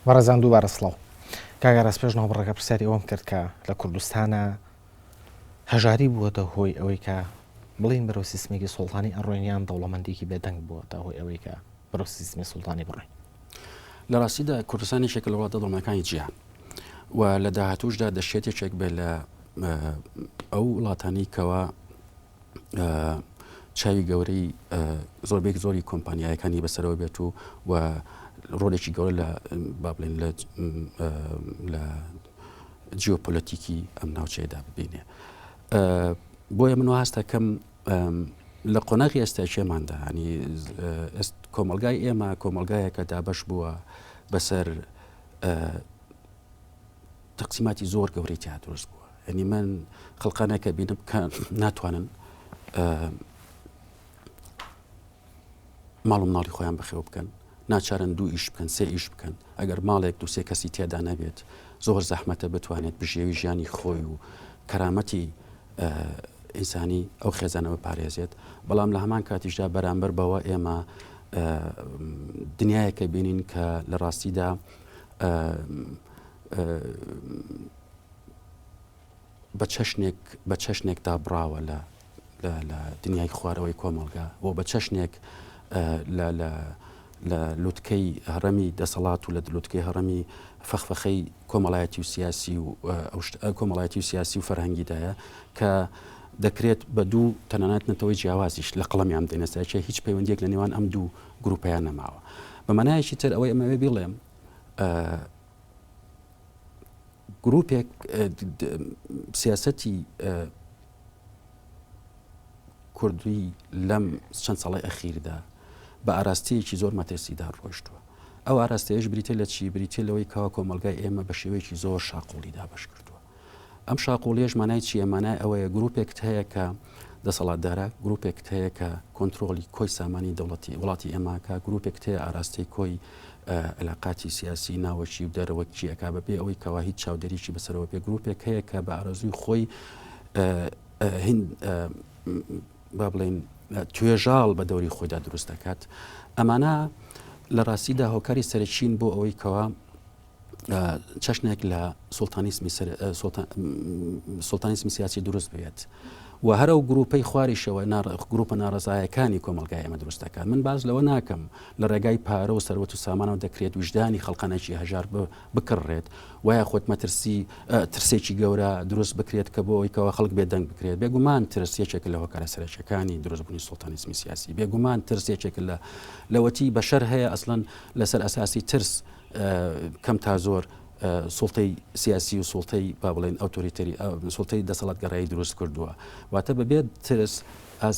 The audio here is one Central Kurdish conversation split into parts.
بەڕێزان دووبارە سڵاو کاگە ڕاستپێشنەوە بڕێگە پرسیاری ئەوم کرد کە لە کوردستانە هەژاری بووەتە هۆی ئەوەی کە بڵین بەرەو سیستمێکی سوڵتانی ئەڕۆینیان دەوڵەمەندێکی بێدەنگ بووەتە هۆی ئەوەی کە بەرەو سیستمی سوڵتانی بڕێن. لە ڕاستیدا کوردستانی شێکە لە وڵاتە دەوڵەمەندەکانی جیهان و لە داهاتووشدا دەشێتێکێک بێت لە ئەو وڵاتانی کەوا چاوی گەورەی زۆربێک زۆری کۆمپانیایەکانی بەسەرەوە بێت و ڕۆلێکی گەورە لە با بڵێن لە جیۆپۆلەتیکی ئەم ناوچەیەدا ببینێ. بۆیە من هەستەکەم لە قۆناغی ئێستاچێماندا ینی کۆمەلگای ئێمە کۆمەلگایەکە دابەش بووە بەسەر تەقسیماتی زۆر گەورەی تیا دروست بووە. ینی من خەڵقانێکە بینم کە ناتوانن ماڵ و ماڵی خۆیان بەخێو بکەن، ناچارن 2 ئیش بکەن 3 ئیش بکەن. ئەگەر ماڵێک 2-3 کەسی تێدا نەبێت زۆر زەحمەتە بتوانێت بژێوی ژیانی خۆی و کەرامەتی ئینسانی ئەو خێزانەوە پارێزێت. بەڵام لە هەمان کاتیشدا بەرامبەر بەوە ئێمە دنیایەکە بینین کە لە ڕاستیدا بە چەشنێکدا بڕاوە لە دنیای خوارەوەی کۆمەڵگا و بە چەشنێک لە لوتکەی هەڕەمی دەسەڵات و لە لوتکەی هەڕەمی فەخفەخەی کۆمەڵایەتی و سیاسی و کۆمەڵایەتی و سیاسی و فەرهەنگیدایە کە دەکرێت بە دوو تەنانەت نەتەوەی جیاوازیش لە قەڵەمیان دێنەسەرچێ هیچ پەیوەندیەک لە نێوان ئەم دوو گروپیان نەماوە. بە مانایەکی تر ئەوەی ئەمەوێ بڵێم گروپێک سیاسەتی کوردی لەم چەند ساڵی ئەخیردا بە ئاراستەیەکی زۆر مەترسیدار ڕۆیشتووە. ئەو ئاراستەیەش بریتێ لە چی؟ بریتێ لەوەی کەوا کۆمەلگای ئێمە بە شێوەیەکی زۆر شاقوڵی دابەش کردووە. ئەم شاقوڵیەش مانای چیە؟ مانای ئەوەیە گروپێک هەیە کە دەسەڵاتدارە، گروپێک هەیە کە کۆنتترۆلی کۆی سامانی دەوڵەتی وڵاتی ئێماکە، گروپێک هەیە ئاراستەی کۆی علاقاتی سیاسی ناوەشی و دەرەوەکی ئەکا بەبێ ئەوەی کەوا هیچ چاودێریی بەسەرەوە پێ. گروپێک هەیە کە بە ئارەزووی خۆی با بڵێن توێژاڵ بە دەوری خۆیدا دروست دەکات. ئەمانە لە ڕاستیدا هۆکاری سەرچین بۆ ئەوەی کەوا چەشنێک لە سوڵتانیسمی سیاسی دروست بێت و هەرە و گروپەی خواریشەوە گروپە ناڕزایەکانی کۆمەلگای ئێمە دروست دەکات. من باز لەوە ناکەم لە ڕێگای پارە و سەروەت و سامانەوە دەکرێت وجدانی خەڵقانێکی هەژار بکڕێت وایە خۆت ترسێکی گەورە دروست بکرێت کە بۆ ئەوەی کەوا خەڵک بێدەنگ بکرێت. بێگومان ترسێکێک لە هۆکارە سەرچیەکانی دروستبوونی سوڵتانیسمی سیاسی، بێگومان ترسێکێک لەوەتی بەشەر هەیە ئەسڵەن لەسەر ئەساسی ترس کەم تا زۆر سوڵتەی سیاسی و سوڵتەی با بڵێن ئۆتۆریتەری سوڵتەی دەسەڵات گەڕایی دروست کردووە. واتە بەبێت ترس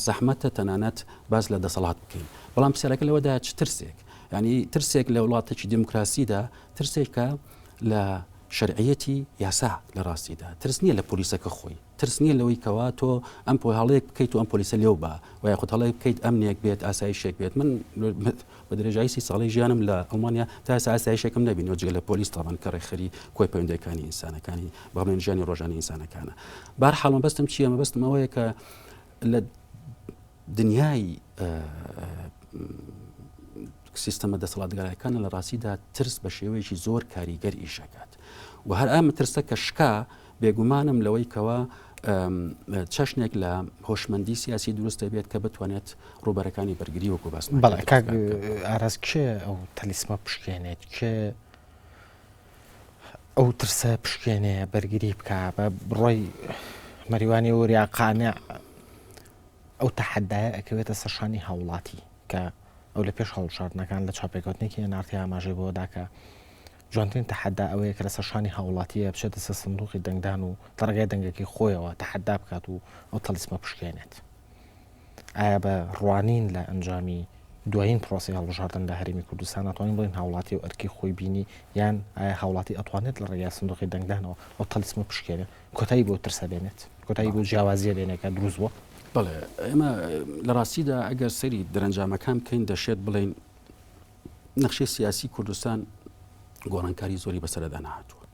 زەحمەتە تەنانەت باز لە دەسەڵات بکەین. بەڵام پرسیارەکە لەوەدا چ ترسێک؟ ینی ترسێک لە وڵاتێکی دیموکراسیدا ترسێکە لە شەرعیەتی یاسا لە ڕاستیدا. ترس نییە لە پۆلیسەکە خۆی، ترس نییە لەوەی کەوا تۆ ئەم هەڵەیەک بکەیت و ئەم پۆلیسە لێو بە وایە خۆت هەڵەیەک بکەیت ئەمنێک بێت ئاسایشێک بێت. من بە درێژایی 30 ساڵی ژیانم لە ئەڵمانیا تا ئێستا ئاسایشێکم نەبینەوە جگە لە پۆلیس تاوان کە ڕێکخەری کۆی پەیوەندیەکانی ئینسانەکانی با بڵێن ژیانی ڕۆژانەی ئینسانەکانە. بەرحاڵ مەبەستم چییە؟ مەبەستم ئەوەیە کە لە دنیای سیستەمە دەسەڵاتگەرایەکانە لە ڕاستیدا ترس بە شێوەیەکی زۆر کاریگەر ئیشەکات و هەر ئەم ترسە کە شکا بێگومانم لەوەی کەوا چەشنێک لە هۆشمەندی سیاسی دروست دەبێت کە بتوانێت ڕوبەرەکانی بەرگری وەکو باسمان. بەڵێ کاک ئاراس کێ ئەو تەلیسمە پشکێنێت، کێ ئەو ترسە پشکێنێ بەرگری بکە بە بڕۆی مەریوانی و ریاقانە ئەو تەحەدایە ئەکەوێتە سەرشانی هاوڵاتی کە ئەو لە پێش هەڵبژاردنەکان لە چاپێکوتنێکی نارتی ئاماژەی بۆ داکە جوانترین تەحەدا ئەوەیە کە لە سەرشانی هاوڵاتیە بچێتە سەر سندوقی دەنگدان و دەڕگای دەنگەکەی خۆیەوە تەحەدا بکات و ئەو تەلیسمە پشکێنێت. ئایا بە ڕوانین لە ئەنجامی دوایین پرۆسی هەڵبژاردن لە هەرێمی کوردستان ئەتوانین بڵین هاوڵاتی و ئەرکی خۆی بینی یان ئایا هاوڵاتی ئەتوانێت لە ڕێگای سندوقی دەنگدانەوە ئەو تەلیسمە پشکێنێت کۆتایی بۆ ترسە بێنێت، کۆتایی بۆ جیاوازیە بێنێکە دروست بووە؟ بەڵێ ئێمە لە ڕاستیدا ئەگەر سەری دەرەنجامەکان بکەین دەشێت بڵێن نەخشەی سیاسی کوردستان گۆڕانکاری زۆری بەسەردا نهاتووە.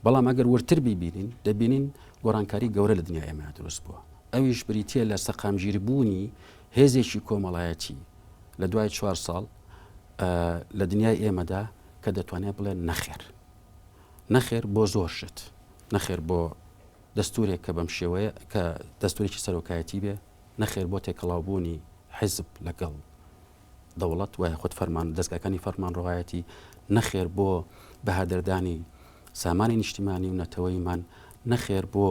بەڵام ئەگەر ورتر بیبینین دەبینین گۆڕانکاری گەورە لە دنیای ئێمە دروست بووە. ئەویش بریتە لە سەقامگیربوونی هێزێکی کۆمەڵایەتی لە دوای 4 ساڵ لە دنیای ئێمەدا کە دەتوانێت بڵێن نەخێر بۆ زۆر شت نەخێر بۆ دەستورێک کە بەم شێوەیە کە دەستورێکی سەرۆکایەتی بێ نەخێر بۆ تێکەڵاوبوونی حیزب لەگەڵ دەوڵەت وایە خۆت فەرمان دەستگاکانی فەرمان ڕۆایەتی نەخێر بۆ بەهادەردانی سامانی نیشتیمانی و نەتەوەیمان نەخێر بۆ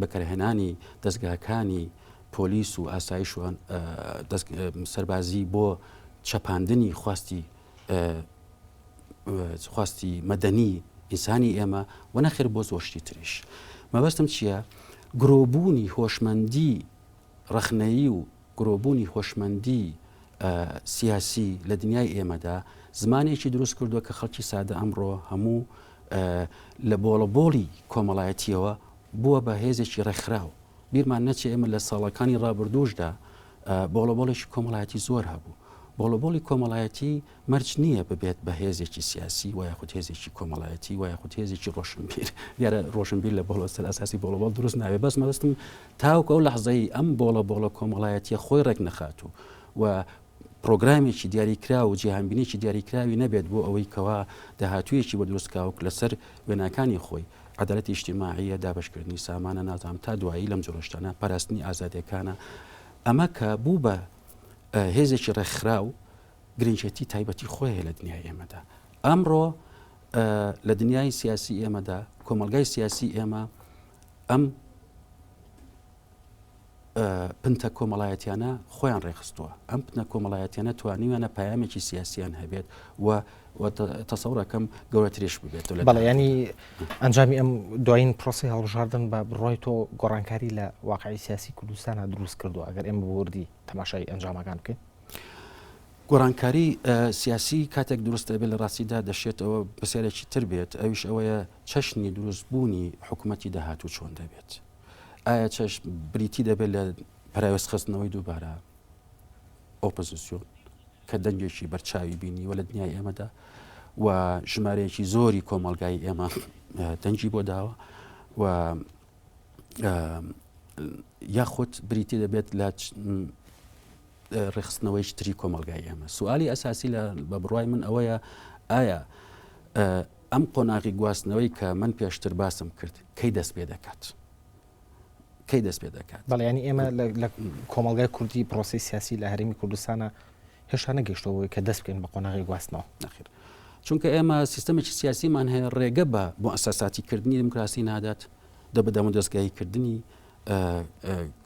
بەکارهێنانی دەستگاکانی پۆلیس و ئاسایش و سەربازی بۆ چەپاندنی خواستی مەدەنی ئینسانی ئێمە و نەخێر بۆ زۆر شتی تریش مەبەستم چییە؟ گرۆبوونی هۆشمەندی ڕەخنەیی و گرۆبوونی هۆشمەندی سیاسی لە دنیای ئێمەدا زمانێکی دروست کردووە کە خەڵکی سادە ئەمڕۆ هەموو لە بۆڵەبۆڵی کۆمەڵایەتیەوە بووە بە هێزێکی ڕێکخراو بیرمان نەچێ ئێمە لە ساڵەکانی ڕابردوشدا بۆڵەبۆڵێکی کۆمەڵایەتی زۆر هەبوو بۆڵەبۆڵی کۆمەڵایەتی مەرج نییە ببێت بە هێزێکی سیاسی و یاخود هێزێکی کۆمەڵایەتی و یاخود هێزێکی ڕۆشنبیر دیارە ڕۆشنبیر لە بۆڵە سەر ئاساسی بۆڵەبۆڵ دروست ناوێت بەس مەبەستم تاوکە ئەو لەحزەی ئەم بۆڵە کۆمەڵایەتیە خۆی ڕێک نەخاتوو و پرۆگرامێکی دیاریکرا و جیهانبینێکی دیاریکراوی نەبێت بۆ ئەوەی کەوا داهاتوویەکی بۆ دروستکاوک لەسەر وێناکانی خۆی عەدالەتی ئیجتیماعیە دابەشکردنی سامانە نازام تا دوایی لەم جۆرەشتانە پاراستنی ئازادیەکانە ئەمە کە بوو بە هێزێکی ڕێکخراو گرنگێتی تایبەتی خۆی لە دنیای ئێمەدا ئەمڕۆ لە دنیای سیاسی ئێمەدا کۆمەلگای سیاسی ئێمە ئەم پنتە کۆمەڵایەتیانە خۆیان ڕێخستووە ئەم پنە کۆمەڵایەتیانە توانیوانە پایامێکی سیاسیان هەبێت و تەسەوڕەکەم گەورەترێش ببێت بەڵێ ینی ئەنجامی ئەم دوایین پرۆسی هەڵبژاردن بە بڕۆی تۆ گۆڕانکاری لە واقعی سیاسی کوردستانە دروست کردووە ئەگەر ئێمە بوردی تەماشای ئەنجامەکان بکەین گۆڕانکاری سیاسی کاتێک دروستە بێت لە ڕاستیدا دەشێتەوە بەسێرێکی تر بێت ئەویش ئەوەیە چەشنی دروستبوونی حکوومەتی داهاتوو چۆن دەبێت ئایا چەش بریتی دەبێت لە پەراوێست خستنەوەی دووبارە ئۆپۆزیسیۆن کە دەنگێکی بەرچاوی بینی و لە دنیای ئێمەدا و ژمارەیەکی زۆری کۆمەلگای ئێمە دەنگی بۆ داوە و یاخود بریتی دەبێت لە ڕێخستنەوەی تری کۆمەلگای ئێمە سوالی ئەساسی بە بڕوای من ئەوەیە ئایا ئەم قۆناغی گواستنەوەی کە من پێشتر باسم کرد کەی دەست پێ دەکات بەڵێ ینی ئێمە لە کۆمەلگای کوردی پرۆسی سیاسی لە هەرێمی کوردستانە هێشتا نەگەشتەوەی کە دەست بکەین بە قۆناغی گواستنەوە نەخێر چونکە ئێمە سیستەمێکی سیاسیمان هەیە ڕێگە بە مؤسساتیکردنی دموکراسی نادات دەبدەم و دەستگاییکردنی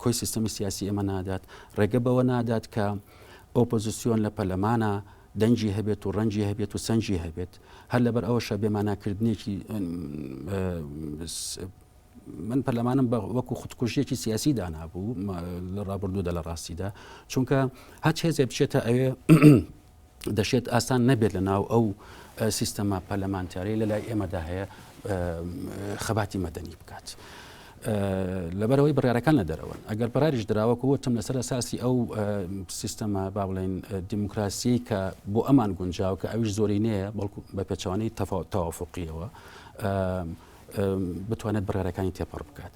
کۆی سیستەمی سیاسی ئێمە نادات ڕێگە بەوە نادات کە ئۆپۆزیسیۆن لە پەرلەمانە دەنجی هەبێت و ڕەنجی هەبێت و سەنجی هەبێت هەر لەبەر ئەوەشە بێماناکردنێکی من پەرلەمانم وەکو خودکوژیەکی سیاسی دانابوو لە ڕابردوودا لە ڕاستیدا چونکە هەچ هێزێ بچێتە ئەوێ دەشێت ئاسان نەبێت لە ناو ئەو سیستەمە پەرلەمانتاری لە لای ئێمەدا هەیە خەباتی مەدەنی بکات لەبەرەوەی بڕیارەکان لە دەرەوەن ئەگەر بەراریش دراوەکەوتم لەسەر ئەساسی ئەو سیستەمە با بڵێن دیموکراسی کە بۆ ئەمان گونجاو کە ئەویش زۆری نەیە بەڵکو بە پێچەوانەی تەوافقیەوە بتوانێت بڕیارەکانی تێپەڕ بکات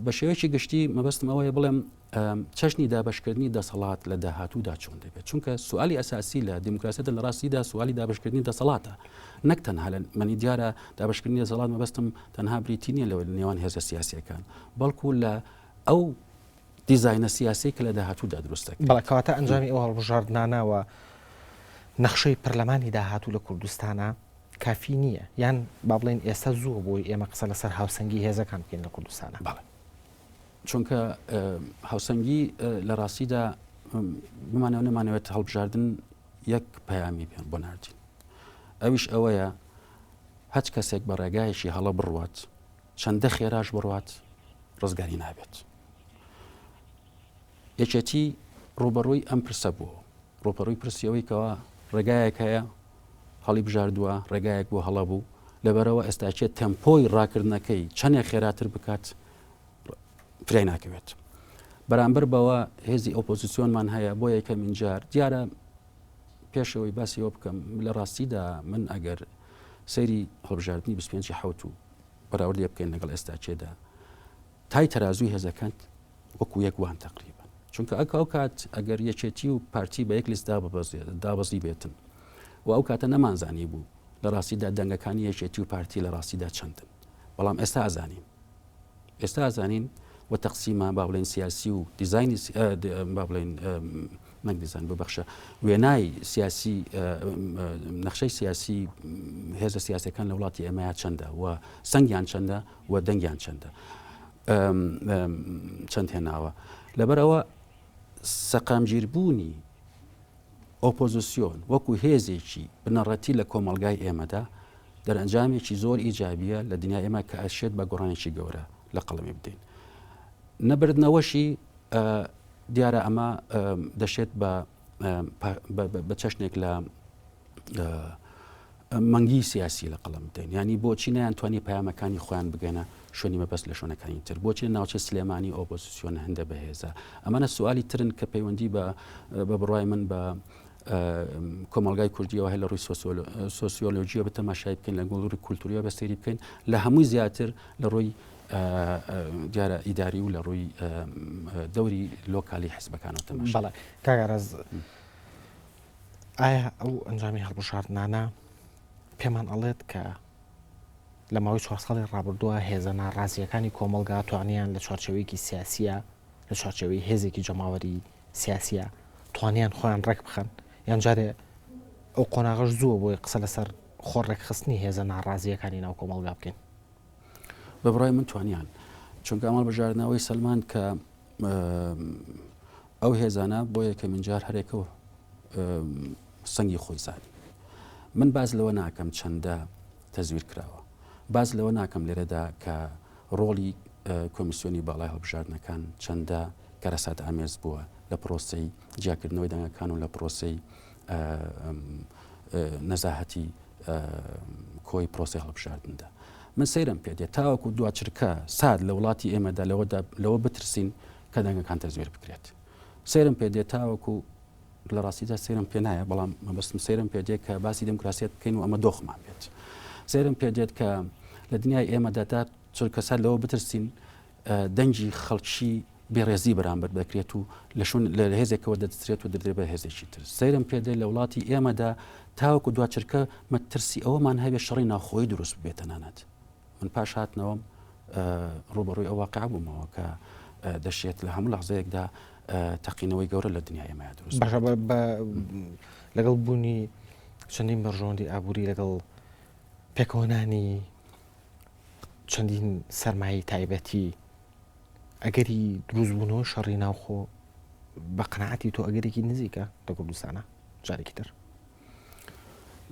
بە شێوەیەکی گشتی مەبەستم ئەوەیە بڵێم چەشنی دابشکردنی دەسەڵات لە داهاتوودا چۆن دەبێت چونکە سوالی ئەساسی لە دیموکراسیەدا لە ڕاستیدا سوالی دابشکردنی دەسەڵاتە نەک تەنها لە منی دیارە دابشکردنی دەسەڵات مەبەستم تەنها بریتی نییە لە نێوان هێزە سیاسیەکان بەڵکو لە ئەو دیزاینە سیاسی کە لە داهاتوودا دروستە بەڵکەواتە ئەنجامی ئەو هەڵبژاردنانەوە نەخشەی پەرلەمانی داهاتوو لە کوردستانە کافی نییە یان با بڵێن ئێستا زوو بۆی ئێمە قسە لەسەر هاوسەنگی هێزەکان بکەین لە کوردستانە چونکە هاوسەنگی لە ڕاستیدا بمانەوە نەمانەوێت هەڵبژاردن یەک پەیامی پێن بۆ ناردین ئەویش ئەوەیە هەچ کەسێک بە ڕێگایەکی هەڵە بڕوات چەندە خێراش بڕوات ڕزگاری نابێت یەکێتی ڕوبەڕووی ئەم پرسە بووە ڕوبەڕووی پرسیەوەی کەەوە ڕێگایەک هەیە هەڵی بژاردووە ڕێگایەک بۆ هەڵە بوو لەبەرەوە ئێستاچێت تەمپۆی ڕاکردنەکەی چەندێک خێراتر بکات فرای ناکەوێت بەرامبەر بەوە هێزی ئۆپۆزیسیۆنمان هەیە بۆ یەکەمین جار دیارە پێشەوەی باسیەوە بکەم لە ڕاستیدا من ئەگەر سەیری هەڵبژاردننی 25 حوت و بەراوردی بکەین لەگەڵ ئێستاچێدا تای تەرازوی هێزەکەند وەکو یەک وان تقریبا چونکە ئەو کات ئەگەر یەکێتی و پارتی بە یەک لیست دابەزی بێتن و ئەو کاتە نەمانزانی بوو لە ڕاستیدا دەنگەکانی یەکێتی و پارتی لە ڕاستیدا چەندن بەڵام ئێستا ئازانین و تەقسیمە با بڵێن سیاسی و دیزایانی با بڵێن نەک دیزاین ببەخشە وێنای سیاسی نەخشەی سیاسی هێزە سیاسەکان لە وڵاتی ئێمەیە چەندە و سەنگیان چەندە و دەنگیان چەندە چەند هێناوە لەبەرەوە سەقامگیربوونی ئۆپۆزیسیۆن وەکو هێزێکی بنەڕەتی لە کۆمەلگای ئێمەدا دەرەنجامێکی زۆر ئیجابیە لە دنیای ئێمە کە ئەشێت بە گۆڕانێکی گەورە لە قەڵەمی بدەین نەبردنەوەشی دیارە ئەمە دەشێت بە چەشنێک لە مەنگی سیاسی لە قەڵەم بدەین ینی بۆچی نەیانتوانی پەیامەکانی خۆیان بگەنە شوێنی مەبەست لە شوێنەکانی تر بۆچی ناوچە سلێمانی ئۆپۆزیسیۆن هەندە بەهێزە ئەمانە سوالی ترن کە پەیوەندی بە بڕای من بە کۆمەلگای کوردیەوە هەیە لە ڕووی سۆسیۆلۆژیە بە تەماشای بکەین لە گۆڵوری کولتوریە بە سەیری بکەین لە هەمووی زیاتر لە ڕووی دیارە ئیداری و لە ڕووی دەوری لۆکالی حیزبەکانەوە تەماشا بەڵێ کاگەڕاز ئایا ئەو ئەنجامی هەڵبژاردنانە پێمان ئەڵێت کە لە ماوەی 4 ساڵی ڕابردووە هێزە ناڕازیەکانی کۆمەلگا توانیان لە چوارچێوەیەکی سیاسیە لە چوارچێوەی هێزێکی جەماوەری سیاسیە توانیان خۆیان ڕێک بخەن یان جارێ ئەو قۆناغەش زووە بۆی قسە لەسەر خۆڕێکخستنی هێزە ناڕازیەکانی ناو کۆمەلگا بکەین بە بڕای من توانیان چونکە ئەمەڵ بەژاردنەوەی سەلمان کە ئەو هێزانە بۆ یەکەمین جار هەرێکەوە سەنگی خۆی زانی من باز لەوە ناکەم چەندە تەزویر کراوە باز لەوە ناکەم لێرەدا کە ڕۆڵی کۆمیسیۆنی باڵای هەڵبژاردنەکان چەندە کەرەسات ئامێز بووە لە پرۆسەی جیاکردنەوەی دەنگەکان و لە پرۆسەی نەزاهەتی کۆی پرۆسی هەڵبژاردندا من سەیرم پێدێت تاوەکو دوچرکە ساد لە وڵاتی ئێمەدا لەوە بترسین کە دەنگەکان تەزویر بکرێت سەیرم پێدێت تاوەکو لە ڕاستیدا سەیرم پێ نایە بەڵام مەبەستم سەیرم پێدێت کە باسی دموکراسیەت بکەین و ئەمە دۆخمان بێت سەیرم پێدێت کە لە دنیای ئێمەدا تا چونکە ساد لەوە بترسین دەنگی خەڵکی بێڕێزی بەرامبەر دەکرێت و لە هێزێکەوە دەدرێت و دەدرێت بە هێزێکی تر سەیرم پێدێت لە وڵاتی ئێمەدا تاوەکو دوچرکە مەترسی ئەوەمان هەبێت شەڕی ناوخۆی دروست بێتە نانەت من پاش هاتنەوەم ڕوبەڕووی ئەو واقع بوومەوە کە دەشێت لە هەموو لەحزەیەکدا تەقینەوەی گەورە لە دنیای ئێمەیە دروست باشە لەگەڵ بوونی چەندین بەڕژۆندی ئابووری لەگەڵ پێکۆنانی چەندین سەرمایی تایبەتی ئەگەری دروستبوونەوە شەڕی ناوخۆ بە قەناعەتی تۆ ئەگەرێکی نزیکە لە کوردستانە جارێکی تر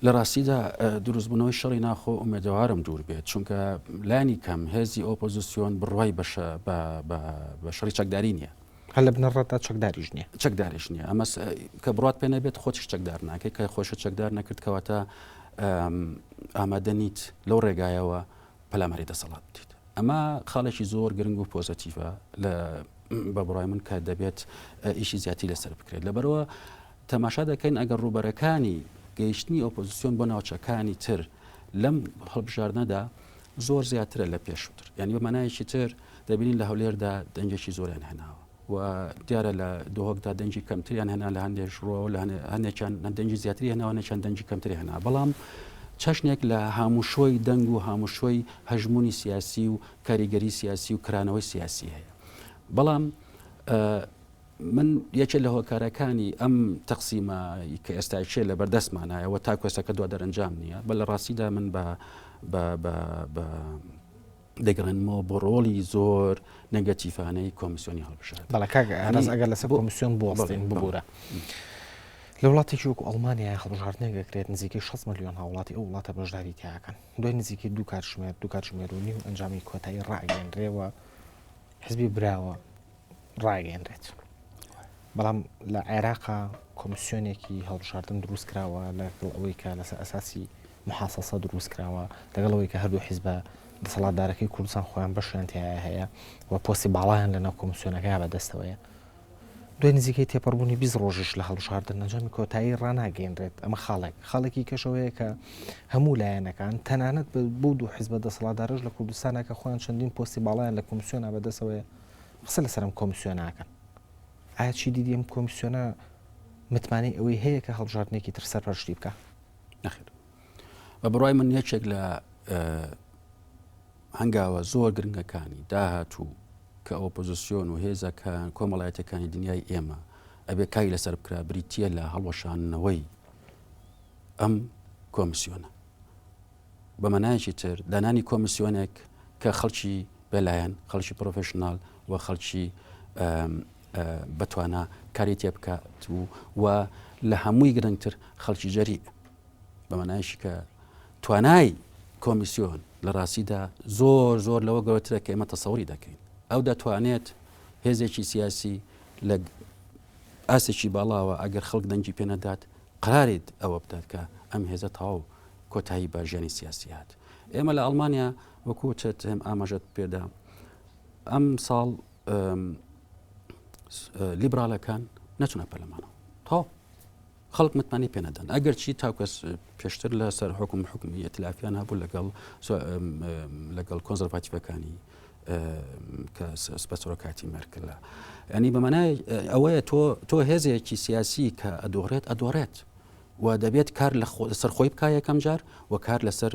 لە ڕاستیدا دروستبوونەوەی شەڕی ناخۆ ئومێدەوارم دوور بێت چونکە لانی کەم هێزی ئۆپۆزیسیۆن بڕوای بە شەڕی چەکداری نییە هەل لە بنەڕەتدا چەکداریش نییە چەکداریش نییە ئەمە کە بڕات پێ نەبێت خۆچش چەکدار ناکەی کە خۆشە چەکدار نەکرد کەواتە ئامادە نیت لەو ڕێگایەوە پەلاماری دەسەڵات بدیت ئەمە خاڵێکی زۆر گرنگ و پۆزەتیڤە بە بڕای من کە دەبێت ئیشی زیاتی لەسەر بکرێت لەبەرەوە تەماشا دەکەین ئەگەر ڕوبەرەکانی گەیشتنی ئۆپۆزیسیۆن بۆ ناوچەکانی تر لەم هەڵبژاردنەدا زۆر زیاترە لە پێشووتر یعنی بە مانایەکی تر دەبینین لە هەولێردا دەنگێکی زۆریان هێناوە و دیارە لە دۆهۆکدا دەنگی کەمتریان هێنا لە هەندێک ڕۆ لە هەندێکیان دەنگی زیاتری هێناوە نەچەند دەنگی کەمتری هێنا بەڵام چەشنێک لە هاموشۆی دەنگ و هاموشۆی هەژمونی سیاسی و کاریگەری سیاسی و کرانەوەی سیاسی هەیە بەڵام من یەکێ لە هۆکارەکانی ئەم تەقسیمە کە ئێستاچێ لە بەردەستمانایەوە تا کوێستەکە دوا دەرەنجام نییە بە لە ڕاستیدا من دەگەڕێنمەوە بۆ ڕۆڵی زۆر نەگەتیفانەی کۆمیسیۆنی هەڵبژاردن بەڵێ کاگەڕاز ئەگەر لەسەر کۆمیسیۆن بوەستین ببوورە لە وڵاتێکی وەکو ئەڵمانیا هەڵبژاردنێک دەکرێت نزیکەی 6 ملیۆن هاوڵاتی ئەو وڵاتە بەشداری تیاکەن دوای نزیکەی دوو کاتژمێر و نیو ئەنجامی کۆتایی ڕاگەیەنرێەوە حزبی براوە ڕاگەیەنرێت بەڵام لە عێراقا کۆمیسیۆنێکی هەڵبژاردن دروست کراوە لەگەڵ ئەوەی کە لەسەر ئەساسی محاسەسە دروست کراوە لەگەڵ ئەوەی کە هەردوو حیزبە دەسەڵاتدارەکەی کوردستان خۆیان بەشیان تایە هەیە و پۆستی باڵایان لەناو کۆمیسیۆنەکەیە بەدەستەوەیە دوای نزیکەی تێپەڕبوونی 20 ڕۆژش لە هەڵبژاردن ئەنجامی کۆتایی ڕناگەیەنرێت ئەمە خاڵێکی کەشەوەیە کە هەموو لایەنەکان تەنانەت بۆ دوو حیزبە دەسەڵاتدارەش لە کوردستانە کە خۆیان چەندین پۆستی باڵایان لە کۆمیسیۆنە بەدەستەوەیە قسە لەسەر ئەم کۆمیسیۆناکەن ئایا چی دیدی ئەم کۆمیسیۆنە متمانەی ئەوەی هەیە کە هەڵبژاردنێکی تر سەرپەرشتی بکە نەخێر بە بڕای من یەکێک لە هەنگاوە زۆر گرنگەکانی داهاتوو کە ئۆپۆزیسیۆن و هێزەکان کۆمەڵایەتەکانی دنیای ئێمە ئەبێ کای لەسەر بکرا بریتە لە هەڵوەشانەوەی ئەم کۆمیسیۆنە بە مەنایەکی تر دانانی کۆمیسیۆنێک کە خەڵکی بەلایەن خەڵکی پرۆفشنال و خەڵکی بەتوانە کاری تێ بکات و لە هەمووی گرنگتر خەڵکی جەری بە مەنایشی کە توانای کۆمیسیۆن لە ڕاستیدا زۆر زۆر لەوە گەورەترە کە ئێمە تەسەوری دەکەین ئەو دەتوانێت هێزێکی سیاسی لە ئاسێکی باڵاوە ئەگەر خەڵک دەنگی پێنەدات قرارێت ئەوە بدات کە ئەم هێزە تەواو کۆتایی بە ژیانی سیاسیات ئێمە لە ئەڵمانیا وەکوچێت هەم ئاماژەت پێدا ئەم ساڵ لیبرالەکان نەچونە پەرلەمانەوە تاو خەڵک متمانی پێنەدەن ئەگەر چی تاوکەس پێشتر لە سەر حکومی ئەتلافیان هەبوو لەگەڵ کۆنزەرڤاتیڤەکانی کە سپەسۆرۆکاتی مێرکلە ینی بەمانای ئەوەیە تۆ هێزێکی سیاسی کە ئەدۆڕێت و دەبێت کار لەسەر خۆی بکە یەکەم جار و کار لەسەر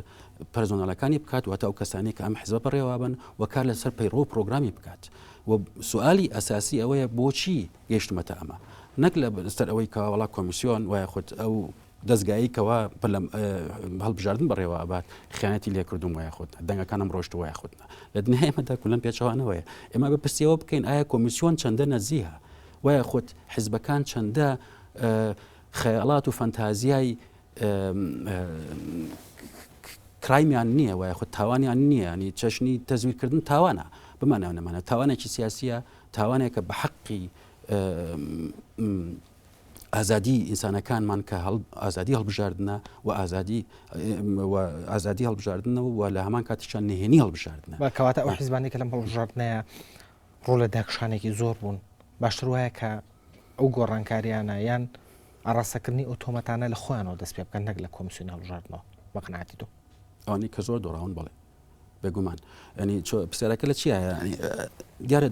پەرزۆنەڵەکانی بکات و تا ئەو کەسانی کە ئەم حزبە بەڕێوابن و کار لەسەر پەیڕۆ و پرۆگرامی بکات و سوالی ئەساسی ئەوەیە بۆچی گەیشتمەتە ئەمە نەک لە سەر ئەوەی کە وڵا کۆمیسیۆن وایە خۆت ئەو دەستگایی کەوا هەڵبژاردن بەڕێوە ئابات خیانەتی لێ کردوم وایە خۆت دەنگەکانم ڕۆشت وایە خۆتنە لە دنیای ئێمەدا کولەن پێچەوانەوەیە ئێمە بەپرسیەوە بکەین ئایا کۆمیسیۆن چەندە نەزیهە وایە خۆت حیزبەکان چەندە خەیاڵات و فەنتازیای کرایمیان نییە وایە خۆت تاوانیان نییە ینی چەشنی تەزویرکردن تاوانە بمانەوەنەمانە تاوانێکی سیاسیە تاوانێکە بە حەقی ئازادی ئینسانەکانمان کە ئازادی هەڵبژاردنە و ئازادی هەڵبژاردنەوە و لە هەمان کاتیشان نهێنی هەڵبژاردنە کەواتە ئەو حیزبانی کە لەم هەڵبژاردنەیە ڕۆ لە داکشانێکی زۆر بوون باشتر وایە کە ئەو گۆڕانکاریانە یان ئاڕاستەکردنی ئۆتۆمەتانە لە خۆیانەوە دەست پێ بکەن نەک لە کۆمیسیۆن هەڵبژاردنەوە بە قەناعەتی تۆ ئەوانەی کە زۆر دۆڕاون بڵێ بێگومان ینی پرسیارەکە لە چیە دیارە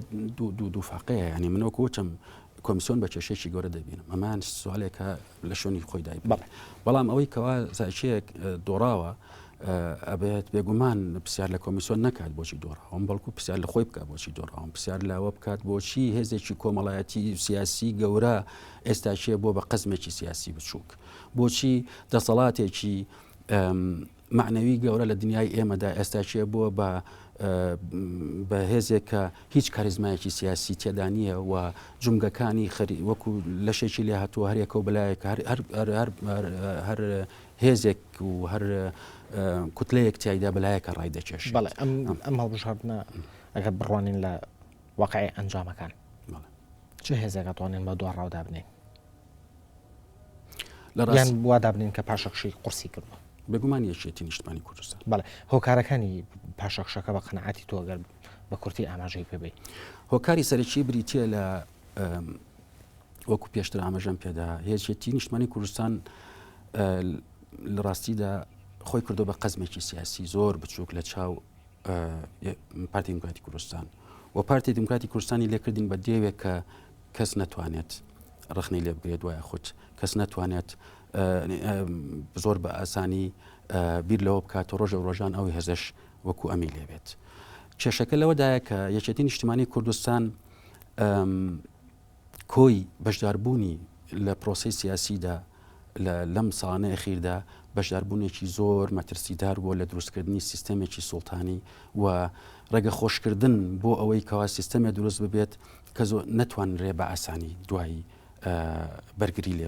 دوو فاقەیە ینی منەوە وچەم کۆمیسیۆن بە کێشەیەکی گەورە دەبینم ئەمان سوالێکە لە شوێنی خۆی دای بەڵام ئەوەی کەوا زاچەیەک دۆڕاوە ئەبێت بێگومان پرسیار لە کۆمیسیۆن نکات بۆچی دۆڕاوم بەڵکو پرسیار لە خۆی بکات بۆچی دۆڕاوم پرسیار لەوە بکات بۆچی هێزێکی کۆمەڵایەتی سیاسی گەورە ئێستاشیە بۆ بە قەزمێکی سیاسی بچووک بۆچی دەسەڵاتێکی معنەوی گەورە لە دنیای ئێمەدا ئێستاشیە بووە بە هێزێک کە هیچ کاریزمایەکی سیاسی تێدا نییە و جومگەکانی وەکو لەشێکی لێ هاتووە هەرێکە و بلایەکە هەر هێزێک و هەر کوتلەیەک تایدا بلایەکە ڕای دەکێش بەڵێ ئەم هەڵبژاردنە ئەگەر بڕوانین لە واقعی ئەنجامەکان چه هێزێک ئەتوانین بە دوا ڕاودا بنین یان وا دابنین کە پاشەخشی قورسی کردووە بێگومان یەکێتی نیشتمانی کوردستان بەڵێ هۆکارەکانی پاشەخشەکە بە قەنەعەتی تۆ ئەگەر بە کورتی ئاماژەی پێبێ هۆکاری سەرەکی بریتە لە وەکو پێشتر ئاماژەم پێدا هێزێتی نیشتمانی کوردستان لە ڕاستیدا خۆی کردو بە قەزمێکی سیاسی زۆر بچووک لە چاو پارتی دیموکراتی کوردستان و پارتی دیموکراتی کوردستانی لێکردین بە دێوێک کە کەس نەتوانێت ڕخنەی لێ بگرێت وایە خۆت کەس نەتوانێت زۆر بە ئاسانی بیر لەوە بکات و ڕۆژە ڕۆژان ئەوی هەزش وەکو ئەمی لێبێت کێشەکە لەوەدایە کە یەکێتی نیشتمانی کوردستان کۆی بەشداربوونی لە پرۆسی سیاسیدا لەم ساڵانە ئەخیردا بەشداربوونێکی زۆر مەترسیدار بووە لە دروستکردنی سیستەمێکی سوڵتانی و ڕێگە خۆشکردن بۆ ئەوەی کەوا سیستەمێ دروست ببێت کە زۆر نەتوانرێ بە ئاسانی دوایی بەرگری لێ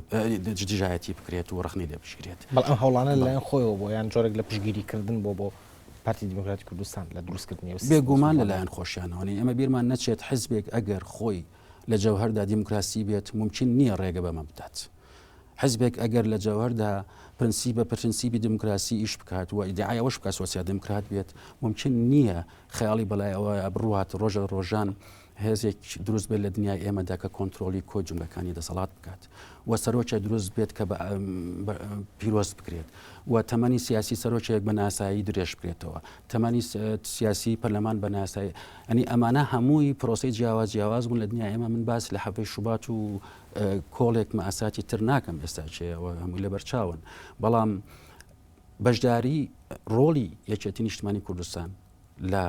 دژایەتی بکرێت و ڕخنی لێ بشکرێت بەڵام ئەم هەوڵانە لەلایەن خۆیەوە بۆ یان جۆرێک لە پشگیریکردن بۆ پارتی دیموکراتی کوردستان لە دروستکردنی بێگومان لەلایەن خۆشیانەوەی ئەمە بیرمان نەچێت حزبێک ئەگەر خۆی لە جەوهەردا دیموکراسی بێت ممکن نییە ڕێگە بەمە بدات حزبێک ئەگەر لە جەوهەردا پرەنسیبی دیموکراسی ئیش بکات و ئیدعایەوەش بکات سۆسیال دموکرات بێت ممکن نییە خەیاڵی بەلای ئەوە بڕوات ڕۆژە ڕۆژان هێزێک دروست بێت لە دنیای ئێمەدا کە کۆنتترۆلی کۆ جومگەکانی دەسەڵات بکات و سەرۆکە دروست بێت کە پیرۆست بکرێت و تەمەنی سیاسی سەرۆکێک بە ناسایی درێژ بکرێتەوە تەمەنی سیاسی پەرلەمان بە ناسایی ئەنی ئەمانە هەمووی پرۆسی جیاواز بوون لە دنیای ئێمە من باس لە حەفەی شوبات و کۆڵێک مەئاساتی تر ناکەم ئێستا چێەوە هەمووی لە بەرچاون بەڵام بەشداری ڕۆڵی یەکێتی نیشتمانی کوردستان لە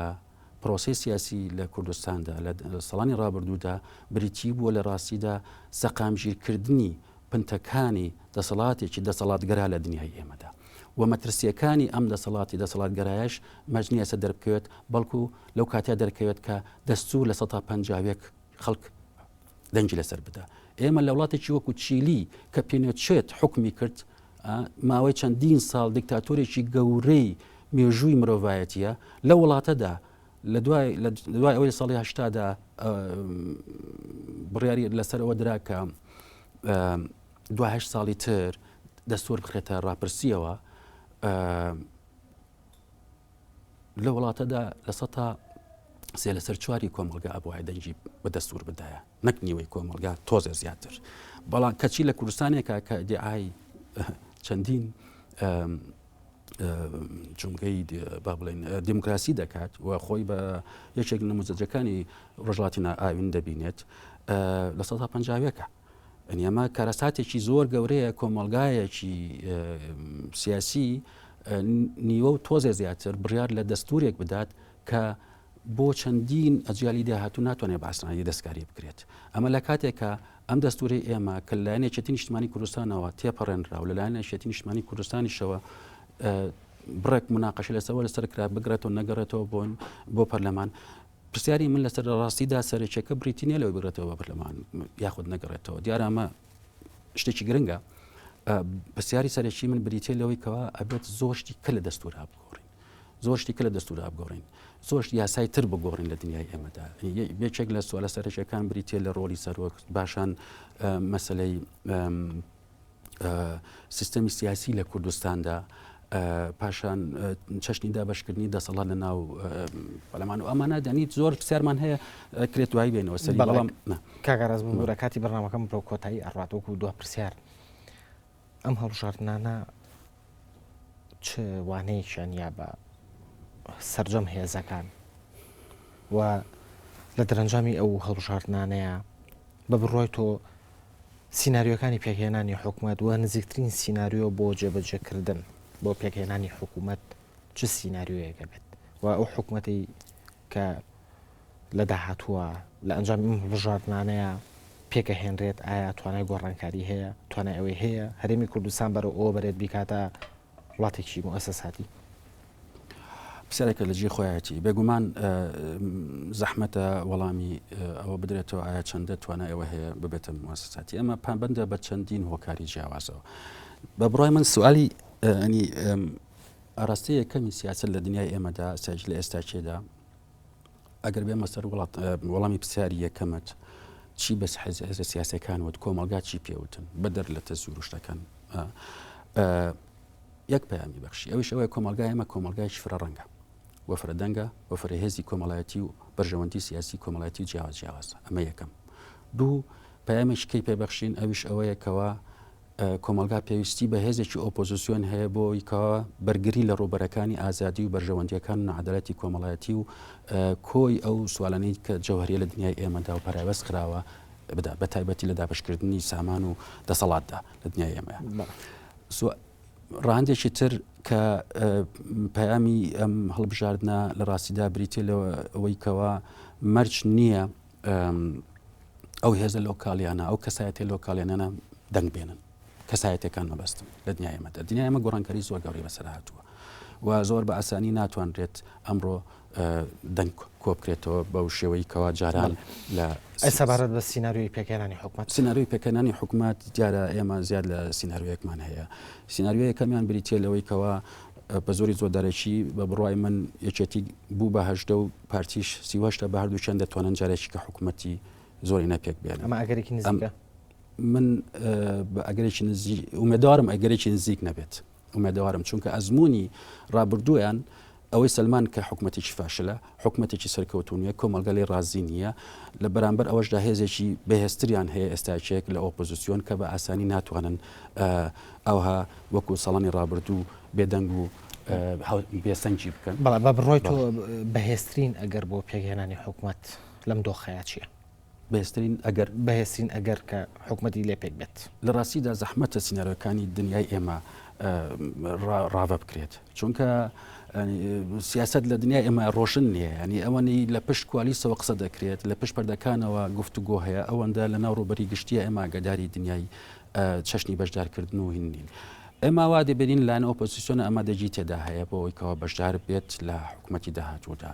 پرۆسی سیاسی لە کوردستاندا لە ساڵانی ڕابردوودا بریتی بووە لە ڕاستیدا سەقامگیرکردنی پنتەکانی دەسەڵاتێکی دەسەڵاتگەرا لە دنیای ئێمەدا و مەترسیەکانی ئەم دەسەڵاتگەرایش مەجنیە سە دەربکەوێت بەڵکو لەو کاتیا دەرکەوێت کە دەستوور لە 150 خەڵک دەنگی لەسەر بدە. ئێمە لە وڵاتێکی وەکو چیلی کە پێنێچێت حکمی کرد ماوەی چەندین ساڵ دیکتاتۆرێکی گەورەی مێژووی مرۆڤایەتیە لە وڵاتەدا لە دوای ئەوەی ساڵی هەشتادا بڕیاری لەسەر ئەوە درا کە دوای 8 ساڵی تر دەستوور بخرێتە ڕاپرسیەوە لە وڵاتەدا لە 3 لەسەر 4 کۆمەلگا ئەبووای دەنگی بە دەستوور بدایە نەک نیوەی کۆمەلگا تۆزە زیاتر بەڵام کەچی لە کوردستانێکە کە دیعای چەندین جمگەی با بڵێن دیموکراسی دەکات و خۆی بە یەکێک نموزەجەکانی ڕۆژهەڵاتی ئاوین دەبینێت لە 150ەکە ئەمە کارەساتێکی زۆر گەورەیە کۆمەلگایەکی سیاسی نیوە و تۆزێ زیاتر بڕیار لە دەستورێک بدات کە بۆ چەندین ئەجیالی داهاتوو ناتوانێت باسنایی دەستکاری بکرێت. ئەمە لە کاتێکە ئەم دەستوری ئێمە کە لایەنە یەکێتی نیشتمانی کوردستانەوە تێپەڕێنرا و لە لایەنە یەکێتی نیشتمانی کوردستانیشەوە بڕێک مناقەشە لەسەوە لەسەر کرا بگرێتەوە نەگەڕێتەوە بۆ پەرلەمان پرسیاری من لەسەر ڕاستیدا سەرچێکە بریتینە لەوەی بگرێتەوە بە پەرلەمان یاخود نەگەڕێتەوە دیارە ئەمە شتێکی گرنگە. پرسیاری سەرەکی من بریتێ لەوەی کەوا ئەبێت زۆشتی کە لە دەستورا بگۆڕین زۆشتی کە لە دەستورا بگۆڕین زۆشت یاسای تر بگۆڕین لە دنیای ئێمەدا یەکێک لە سوالە سەرچەکان بریتێ لە ڕۆلی سەرۆک باشان مەسلەی سیستەمی سیاسی لە کوردستاندا پاشان چەشنی دابەشکردنی دەسەڵات لە ناو پەرلەمان و ئەمانە دەنیت زۆر پرسیارمان هەیە کرێت دوای بێنەوە سەری بەڵام کاگەڕاز بوو بۆ کاتی بەرنامەکەم بۆ کۆتایی ئەڕاتۆکو دو پرسیار ئەم هەڵبژاردنانە چ وانەیەکیان یا بە سەرجەم هێزەکان و لە دەرەنجامی ئەو هەڵبژاردنانەیە بە بڕۆی تۆ سیناریۆکانی پێکهێنانی حکوومەت و نزیکترین سیناریۆ بۆ جێبەجێکردن بۆ پێکهێنانی حکوومەت چ سیناریۆیەکە بێت و ئەو حکوومەتی کە لە داهاتووە لە ئەنجامی هەڵبژاردنانەیە پێکەهێنرێت ئایا توانای گۆڕانکاری هەیە توانای ئەوەی هەیە هەرێمی کوردستان بەرە ئەوە بەرێت بیکاتە وڵاتێکی مؤسساتی پرسیارێکە لە جێ خۆیەتی بێگومان زەحمەتە وەڵامی ئەوە بدرێتەوە ئایا چەندە توانای ئەوە هەیە ببێتە مؤسساتی ئەمە پابەندە بە چەندین هۆکاری جیاوازەوە بە بڕای من سوالی ئەنی ئاراستەیە کەمی سیاست لە دنیای ئێمەدا ساج لە ئێستاچێدا ئەگەر بێمە سەر وەڵامی پرسیاری یەکەمت چی بەس حەزە سیاسەکان وت کۆمەلگا چی پێوتن بەدەر لە تەزور شتەکان یەک پەیامی بەخشی ئەوش ئەوەیە کۆمەلگای ئێمە کۆمەلگایکی فرەڕەنگە وەفرە دەنگە وەفرە هێزی کۆمەڵایەتی و بەرژەوەندی سیاسی کۆمەڵایەتی و جیاواز ئەمە یەکەم دوو پەیامێکی پێبەخشین ئەوش ئەوەیە کەوا کۆمەلگا پێویستی بە هێزێکی ئۆپۆزیسیۆن هەیە بۆی کەوا بەرگری لە ڕوبەرەکانی ئازادی و بەرژەوەندیەکان و عەدالەتی کۆمەڵایەتی و کۆی ئەو سوالانەی کە جەوهریە لە دنیای ئێمەدا و پەراوەست خراوە بدا بە تایبەتی لە دابەشکردنی سامان و دەسەڵاتدا لە دنیای ئێمە ڕاندێکی تر کە پەیامی ئەم هەڵبژاردنە لە ڕاستیدا بریتێ لەوەی کەوا مەرج نییە ئەو هێزە لۆکاڵیانە ئەو کەسایەتی لۆکاڵیانە دەنگ بێنن کەسایەتەکان مەبەستن لە دنیای ئێمەدا دنیای ئێمە گۆڕانکاری زۆر گەوری بەسەر هاتووە و زۆر بە ئاسانی ناتوانرێت ئەمڕۆ دەنگ کۆ بکرێتەوە بەو شێوەی کەوا جاران لە ئەسەبارەت بە سیناریۆی پێکهێنانی حکوومەت سیناریۆی پێکهێنانی حکوومەت دیارە ئێمە زیاد لە سیناریۆیەکمان هەیە سیناریۆ یەکەمیان بریتێ لەوەی کەوا بە زۆری زۆردارێکی بە بڕای من یەکێتی بوو بە هەژدە و پارتیش سیوەشتە بە هەردووچیان دەتوانن جارێکی کە حکوومەتی زۆری نەپێک بێن ئەمە ئەگەرێکی نزیکە من بە ئەگەرێکی نزیک ئومێدوارم ئەگەرێکی نزیک نەبێت ئومێدوارم چونکە ئەزمموی ڕابردوویان ئەوەی سلمان کە حکوومەتێکی فاشلە حکوومەتێکی سەرکەوتونیە کۆمەلگەلی ڕازی نییە لە بەرامبەر ئەوەشدا هێزێکی بەهێستریان هەیە ئێستاچێک لە ئۆپۆزیسیۆن کە بە ئاسانی ناتوانن ئەوها وەکو ساڵانی ڕابردوو بێدەنگ و بێسەنجی بکەن بەڵام بە بڕۆی تۆ بەهێسترین ئەگەر بۆ پێکهێنانی حکوومەت لەم دۆخەیە چییە؟ بەهێزترین ئەگەر بەهێزترین ئەگەر کە حکوومەتی لێ پێک بێت لە ڕاستیدا زەحمەتە سینەرەکانی دنیای ئێمە ڕاوە بکرێت چونکە سیاست لە دنیای ئێمە ڕۆشن نییە ینی ئەوەنی لە پشت کوالیسەوە قسە دەکرێت لە پشت پەردەکانەوە گفتوگۆ هەیە ئەوەندە لە ناو ڕوبەری گشتیە ئێمە ئاگاداری دنیای چەشنی بەشدارکردن و هینین ئێمە وا دەبێنین لاەن ئۆپۆزیسیۆنە ئەمە دەجی تێدا هەیە بۆ ئەوەیەوە بەشدار بێت لە حکوومەتی داهاتوودا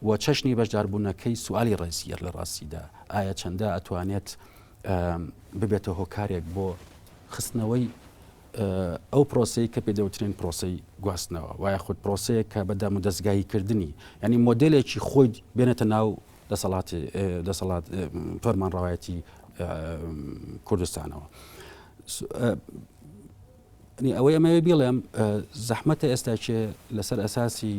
و چەشنی بەشداربوونەکەی سوالی ڕێزیەر لە ڕاستیدا ئایا چەندە ئەتوانێت ببێتە هۆکارێک بۆ خستنەوەی ئەو پرۆسی کە پێدەوترین پرۆسی گواستنەوە وایە خودت پرۆسەیە کە بەدەم و دەستگاییکردنی ینی مۆدلێکی خۆی بێنێتە ناو دەسەڵات فەرمانڕەوایەتی کوردستانەوە ئەوەی ئەمەوێ بڵێم زەحمەتە ئێستاچێ لەسەر ئەساسی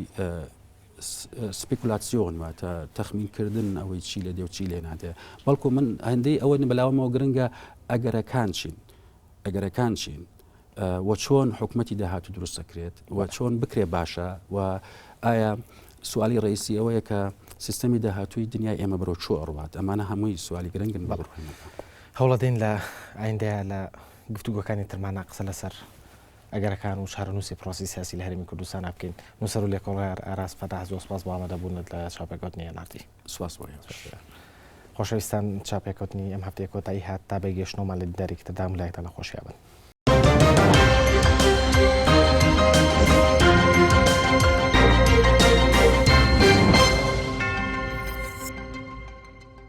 سپیکولاتسیۆن واتە تەخمینکردن ئەوەی چی لە دێ و چی لێ نادێ بەڵکو من هەندەی ئەوە بەلاوەمەوە گرنگە ئەگەرەکان چین و چۆن حکوومەتی داهاتوو دروست دەکرێت و چۆن بکرێ باشە و ئایا سوالی ڕئیسی ئەوەیە کە سیستەمی داهاتووی دنیای ئێمە بەرەو چۆ ئەڕوات ئەمانە هەمووی سوالی گرنگن بەڕێنەکە هەوڵەدەین لە ئایندەیە لە گفتوگۆکانی ترمانە قسە لەسەر ئەگەرەکان و شارەنووسی پرۆسی سیاسی لە هەرێمی کوردستان بکەین نووسەر و لێکۆڵەر ئاراس فەتاح زۆر سپاس بۆ ئامادەبوونت لە چاپێکوتنی ناردی سپاس بۆ خۆشەویستان چاپێکوتنی ئەم هەفتەیە کۆتایی هات تا بەگەشتنەوەمان لە دیداری کتەبدا لایەکتان لە خۆشییابن